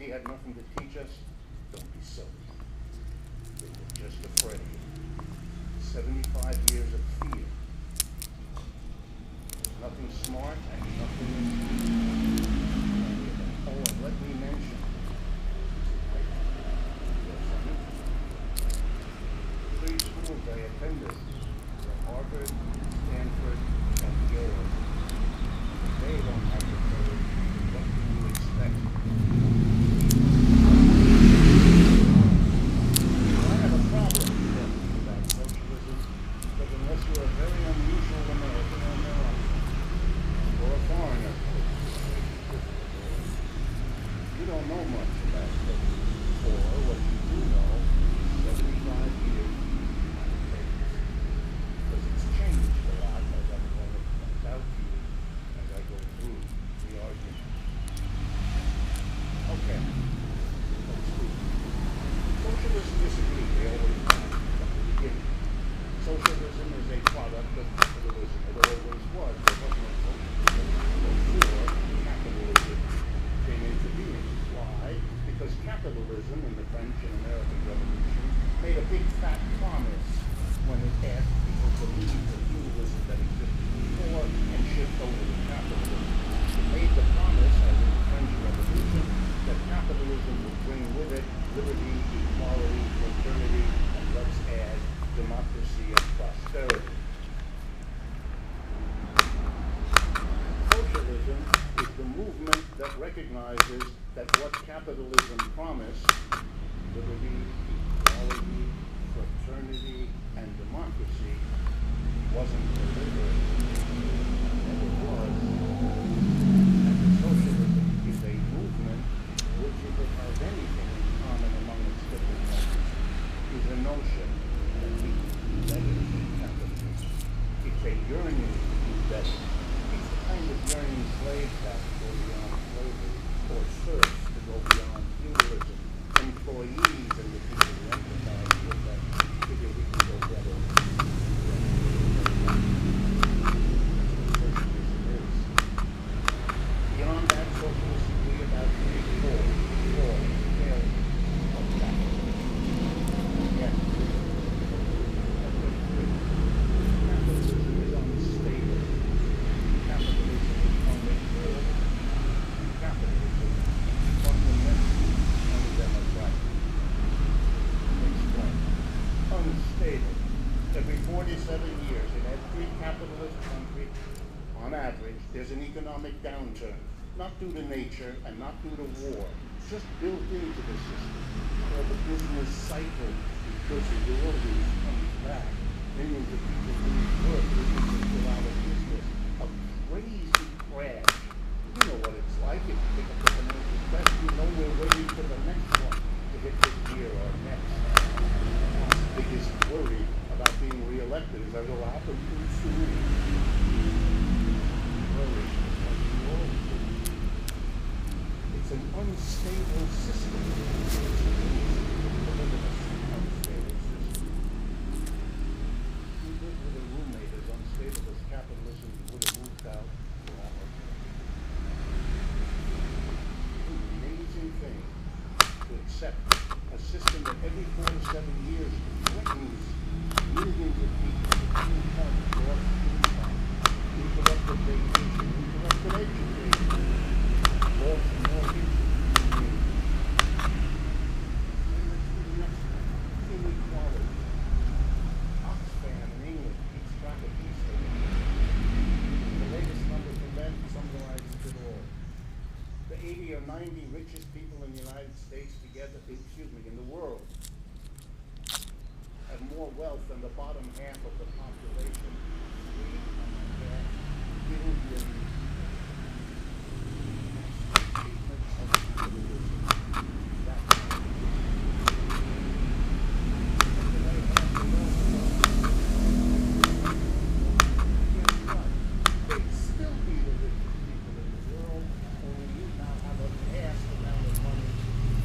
technology had nothing to teach us, don't be silly. They were just afraid. 75 years of fear. There's nothing smart and nothing. Oh, and let me mention, three schools I attended were Harvard, Stanford, and Yale. They don't have the courage. What can you expect? I have a problem about socialism, because unless you're a very unusual American or American, or a foreigner, you don't know much about socialism. Or what you do know, 75 years because it's changed a lot as I'm going to point out to you as I go through the argument. Okay, let's see. Socialists disagree. They always have from the beginning. Socialism is a product of capitalism. It always was. There was no socialism before capitalism came into being. Why? Because capitalism in the French and American Revolution made a big fat promise when it asked people to leave the feudalism that existed before and shift over to capitalism. It made the promise, as in the French Revolution, that capitalism would bring with it liberty, equality, fraternity, and let's add democracy and prosperity. Socialism is the movement that recognizes that what capitalism promised, liberty, equality, fraternity, and democracy, wasn't delivered. Never was. And socialism is a movement which, if it has anything in common among its different elements, is a notion that we can do better than capitalism. It's a yearning to do better. It's the kind of yearning slaves have to go beyond slavery, or serfs to go beyond feudalism. Employees and the people who empathize with that figure we can go better. Socialism is. Beyond that, socialists agree about three core areas of capitalism. Yes. Capitalism is unstable. Capitalism is unstable. Capitalism is fundamentally undemocratic. Explain. Unstable. Every 47 years in every capitalist country, on average, there's an economic downturn. Not due to nature and not due to war. Just built into the system. Or the business cycle, because the deliveries comes back. Millions of people lose work. Businesses go out of business. A crazy crash. You know what it's like if you pick up the financial press. You know we're waiting for the next one to hit this year or next. My biggest worry about being re-elected is that it'll happen too soon. Worry is what you always do. It's an unstable system. It's an unstable system. If you live with a roommate as unstable as capitalism, you would have moved out long ago. It's an amazing thing to accept a system that every 4 to 7 years threatens millions of people with income, lost income, interrupted vacation, interrupted education, lost mortgage, inequality. Oxfam in England keeps track of these things. The latest number from them summarizes it all. The 80 or 90 richest people in the United States together, in the world, have more wealth than the bottom half of the population. 3.5 billion achievements of capitalism. That's they'd still be the richest people in the world, only you now have a vast amount of money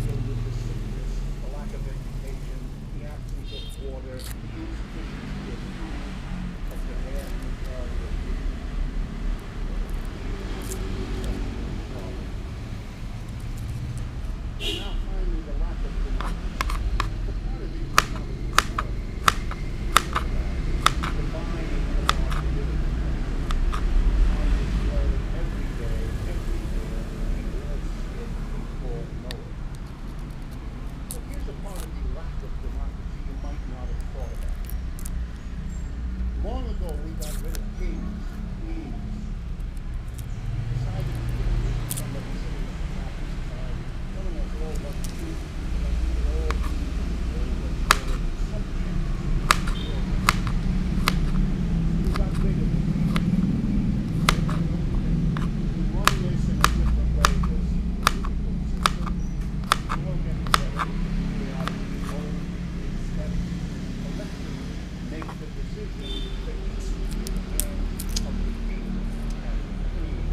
filled with the sickness, the lack of education, the absence of water, the insufficiency of food, ago, we got rid of kings, queens. We decided we couldn't live with somebody sitting at the top of society, telling us all what to do, that we would all be subject. We got rid of it. Running this in a different way was a difficult system. We all get together, we have to own big steps, collectively make the decision that needs to be in the hands of the king and the queen.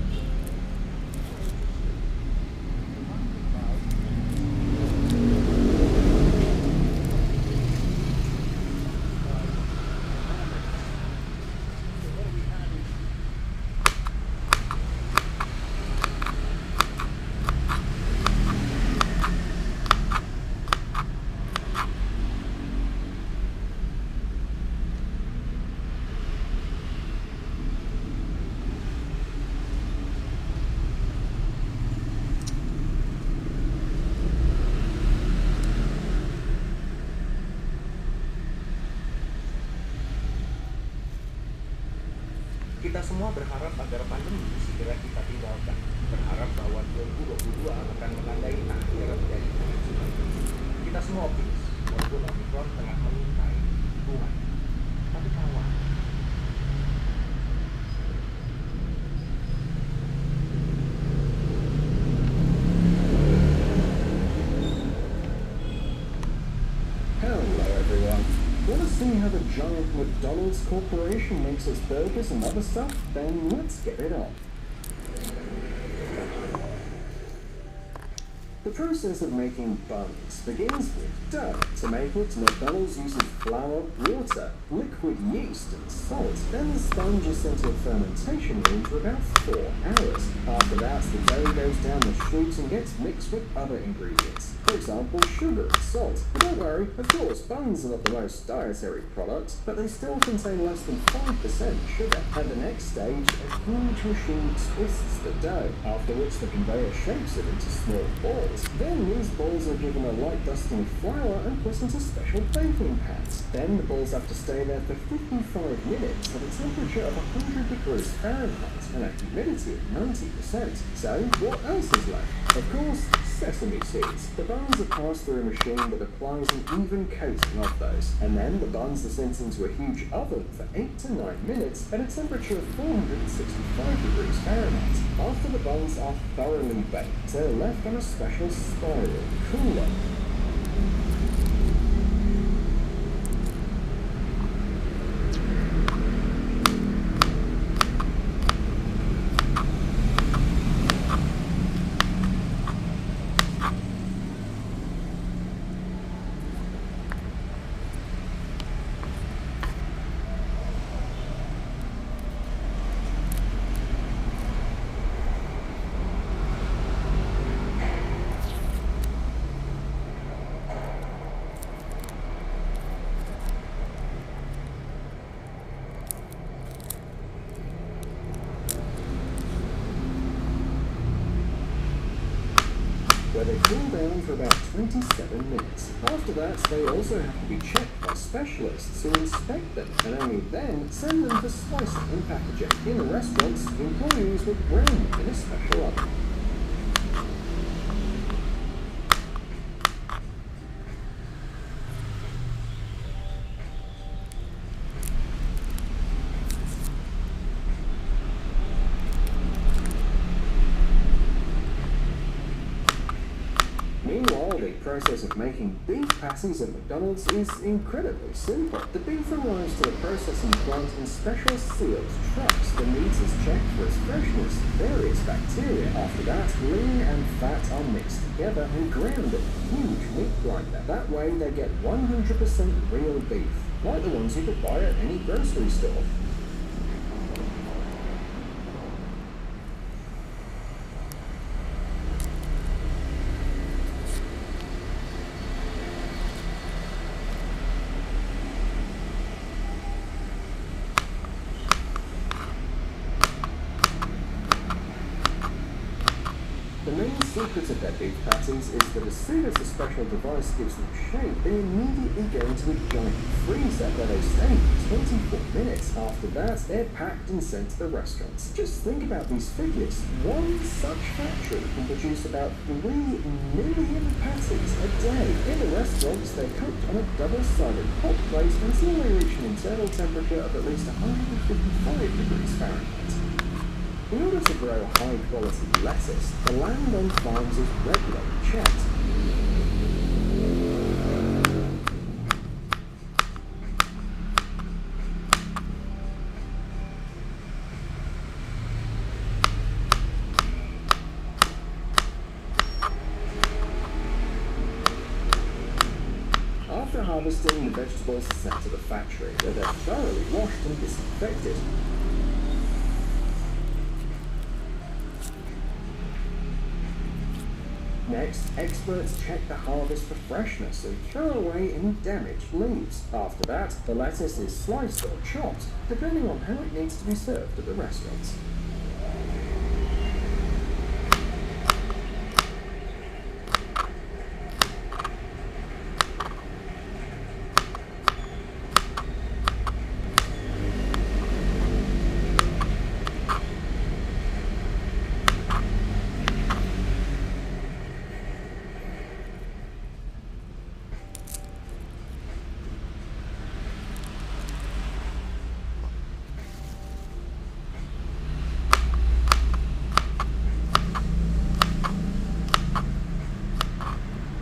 So what we had is Kita semua berharap agar pandemi segera kita tinggalkan. Berharap bahwa 2022 akan menandai akhir dari COVID-19. Kita semua optimis, walaupun Omicron tengah mengintai hubungan. Tapi kawan, Hello everyone. Want to see how the giant McDonald's corporation makes its burgers and other stuff? Then let's get it on. The process of making buns begins with dough. To make it, McDonald's uses flour, water, liquid yeast, and salt. Then the sponge is sent to a fermentation room for about 4 hours. After that, the dough goes down the chute and gets mixed with other ingredients. For example, sugar and salt. But don't worry, of course, buns are not the most dietary product, but they still contain less than 5% sugar. At the next stage, a huge machine twists the dough, after which the conveyor shapes it into small balls. Then these balls are given a light dusting of flour and put into special baking pans. Then the balls have to stay there for 55 minutes at a temperature of 100 degrees Fahrenheit and a humidity of 90%. So, what else is left? Of course, sesame seeds. The buns are passed through a machine that applies an even coating of those, and then the buns are sent into a huge oven for 8 to 9 minutes at a temperature of 465 degrees Fahrenheit. After the buns are thoroughly baked, they're left on a special spiral cooler. Where they cool down for about 27 minutes. After that, they also have to be checked by specialists who inspect them, and only then send them for slicing and packaging. In restaurants, employees will brown them in a special oven. Meanwhile, the process of making beef patties at McDonald's is incredibly simple. The beef arrives to the processing plant in special sealed trucks. The meat is checked for its freshness, various bacteria. After that, lean and fat are mixed together and ground in a huge meat grinder. That way they get 100% real beef, like the ones you could buy at any grocery store. The main secret of their beef patties is that as soon as a special device gives them shape, they immediately go into a giant freezer where they stay for 24 minutes. After that, they're packed and sent to the restaurants. Just think about these figures. One such factory can produce about 3 million patties a day. In the restaurants, they're cooked on a double-sided hot plate until they reach an internal temperature of at least 155 degrees Fahrenheit. In order to grow high-quality lettuce, the land on farms is regularly checked. After harvesting, the vegetables are sent to the factory, where they're thoroughly washed and disinfected. Next, experts check the harvest for freshness and throw away any damaged leaves. After that, the lettuce is sliced or chopped, depending on how it needs to be served at the restaurants.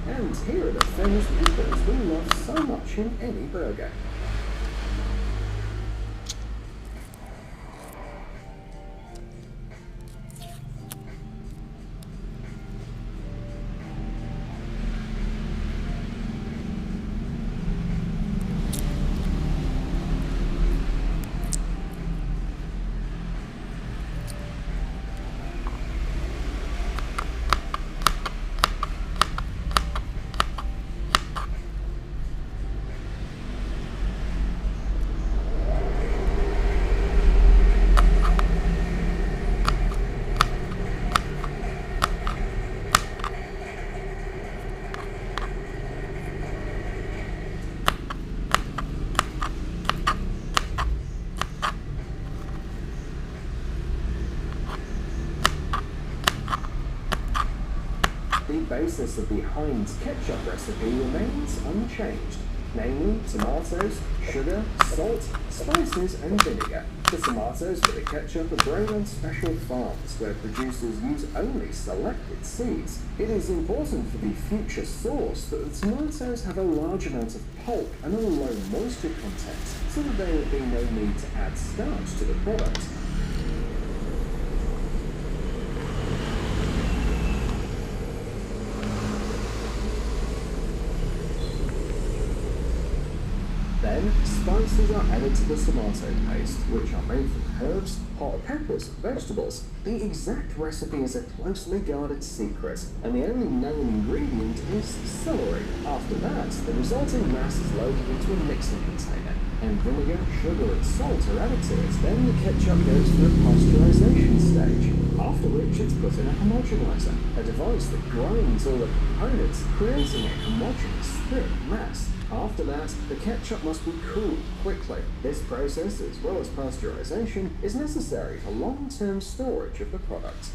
And here are the famous pickles we love so much in any burger. The basis of the Heinz ketchup recipe remains unchanged, namely tomatoes, sugar, salt, spices and vinegar. The tomatoes for the ketchup are grown on special farms where producers use only selected seeds. It is important for the future sauce that the tomatoes have a large amount of pulp and a low moisture content, so that there will be no need to add starch to the product. Then, spices are added to the tomato paste, which are made from herbs, hot peppers, and vegetables. The exact recipe is a closely guarded secret, and the only known ingredient is celery. After that, the resulting mass is loaded into a mixing container, and vinegar, sugar, and salt are added to it. Then the ketchup goes through a pasteurization stage, after which it's put in a homogenizer, a device that grinds all the components, creating a homogeneous thick mass. After that, the ketchup must be cooled quickly. This process, as well as pasteurization, is necessary for long-term storage of the product.